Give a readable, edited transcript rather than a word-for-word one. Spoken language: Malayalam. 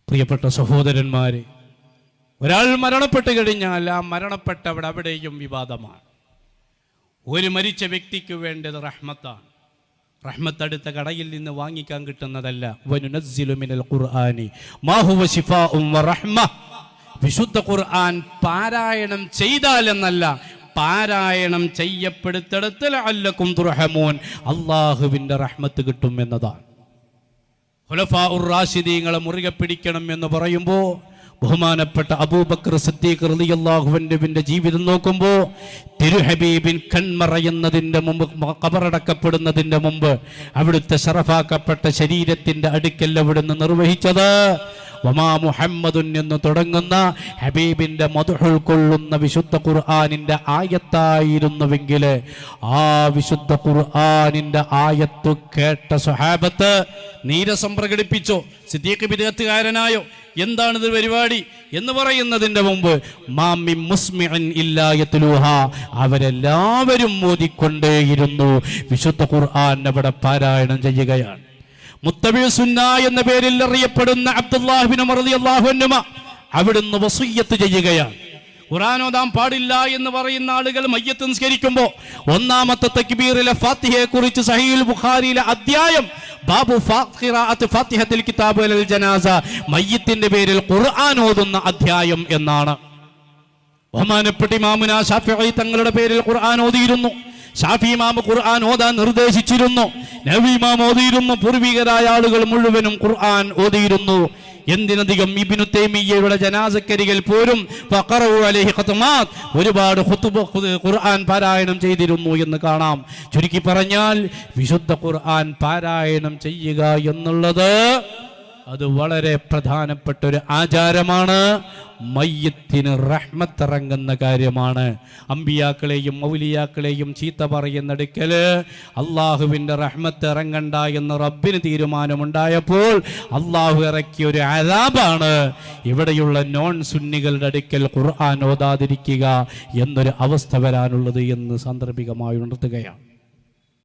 പ്രിയപ്പെട്ട സഹോദരന്മാരെ, ഒരാൾ മരണപ്പെട്ട് കഴിഞ്ഞാൽ ആ മരണപ്പെട്ടവിടെ അവിടെയും വിവാദമാണ്. ഒരു മരിച്ച വ്യക്തിക്ക് വേണ്ടത് റഹ്മത്താണ്. റഹ്മത്ത് അടുത്ത കടയിൽ നിന്ന് വാങ്ങിക്കാൻ കിട്ടുന്നതല്ല. വനുനസ്സിലു മിനൽ ഖുർആനി മാ ഹുവ ശിഫാഉൻ വറഹ്മ. വിശുദ്ധ ഖുർആൻ പാരായണം ചെയ്താൽ എന്നല്ല, പാരായണം ചെയ്യപ്പെടുത്തിടത്ത് ലഅല്ലക്കും തുർഹമൂൻ, അല്ലാഹുവിൻ്റെ റഹ്മത്ത് കിട്ടും എന്നതാണ്. ഖുലഫാഉർ റാഷിദീങ്ങളെ മുറുകെ പിടിക്കണം എന്ന് പറയുമ്പോൾ ബഹുമാനപ്പെട്ട അബൂബക്കർ സിദ്ദീഖ് റളിയല്ലാഹു അൻഹുവിന്റെ ജീവിതം നോക്കുമ്പോൾ തിരുഹബീബിൻ കൺമറയുന്നതിൻ്റെ മുമ്പ്, ഖബറടക്കപ്പെടുന്നതിൻ്റെ മുമ്പ് അവിടുത്തെ ശറഫാക്കപ്പെട്ട ശരീരത്തിന്റെ അടുക്കൽ അവിടുന്ന് നിർവഹിച്ചത് വമാ മുഹമ്മദുൻ എന്ന് തുടങ്ങുന്ന ഹബീബിന്റെ മദ്ഹ് ഉൾക്കൊള്ളുന്ന വിശുദ്ധ ഖുർആനിന്റെ ആയത്തായിരുന്നുവെങ്കിൽ ആ വിശുദ്ധ ഖുർആനിന്റെ ആയത്ത് കേട്ട സ്വഹാബത്ത് നീരസം പ്രകടിപ്പിച്ചോ? സിദ്ദീഖ് ബിദ്അത്തുകാരനായോ? എന്താണിത് പരിപാടി എന്ന് പറയുന്നതിന്റെ മുമ്പ് മാമി മുസ്മിഇൻ ഇല്ലാ യത്ലൂഹാ, അവരെല്ലാവരും ഓതിക്കൊണ്ടേയിരുന്നു. വിശുദ്ധ ഖുർആൻ അവിടെ പാരായണം ചെയ്യുകയാണ്. മുത്തബി സുന്ന എന്ന പേരിൽ അറിയപ്പെടുന്ന അബ്ദുല്ലാഹ് ബിൻ ഉമർ റളിയല്ലാഹു അൻഹു അവിടുന്ന് വസിയ്യത്ത് ചെയ്യുകയാണ്. ഖുർആൻ ഓതാൻ പാടില്ല എന്ന് പറയുന്ന ആളുകൾ മയ്യത്ത് നിസ്കരിക്കുമ്പോൾ ഒന്നാമത്തെ തക്ബീറിലെ ഫാത്തിഹയെ കുറിച്ച് സഹീഹുൽ ബുഖാരിയിലെ അധ്യായം ബാബു ഖിറാഅത്ത് ഫാത്തിഹത്തുൽ കിതാബ് അലൽ ജനാസ, മയ്യത്തിന്റെ പേരിൽ ഖുർആൻ ഓതുന്ന അധ്യായം എന്നാണ്. ബഹുമാനപ്പെട്ട ഇമാമുനാ ശാഫിഈ തങ്ങളുടെ പേരിൽ ഖുർആൻ ഓതിയിരുന്നു. ഷാഫി ഇമാം ഖുർആൻ ഓതാൻ നിർദ്ദേശിച്ചിരുന്നു. നബി ഇമാം ഓതിയിരുന്നു. പൂർവികരായ ആളുകൾ മുഴുവനും ഖുർആൻ ഓതിയിരുന്നു. എന്തിനധികം ഇബ്നു തൈമിയ്യയുടെ ജനാസക്കരികിൽ പോലും ഫഖറഉ അലൈഹി ഖത്മാത്ത്, ഒരുപാട് ഖുർആൻ പാരായണം ചെയ്തിരുന്നു എന്ന് കാണാം. ചുരുക്കി പറഞ്ഞാൽ വിശുദ്ധ ഖുർആൻ പാരായണം ചെയ്യുക എന്നുള്ളത് അത് വളരെ പ്രധാനപ്പെട്ട ഒരു ആചാരമാണ്. മയ്യത്തിന് റഹ്മത്തിറങ്ങുന്ന കാര്യമാണ്. അമ്പിയാക്കളെയും മൗലിയാക്കളെയും ചീത്ത പറയുന്നിടക്കല് അള്ളാഹുവിൻ്റെ റഹ്മത്ത് ഇറങ്ങണ്ട എന്ന് റബ്ബിന് തീരുമാനമുണ്ടായപ്പോൾ അള്ളാഹു ഇറക്കിയ ഒരു അദാബാണ് ഇവിടെയുള്ള നോൺ സുന്നികളുടെ അടുക്കൽ ഖുർആൻ ഓതാതിരിക്കുക എന്നൊരു അവസ്ഥ വരാനുള്ളത് എന്ന് സാന്ദർഭികമായി ഉണർത്തുകയാണ്.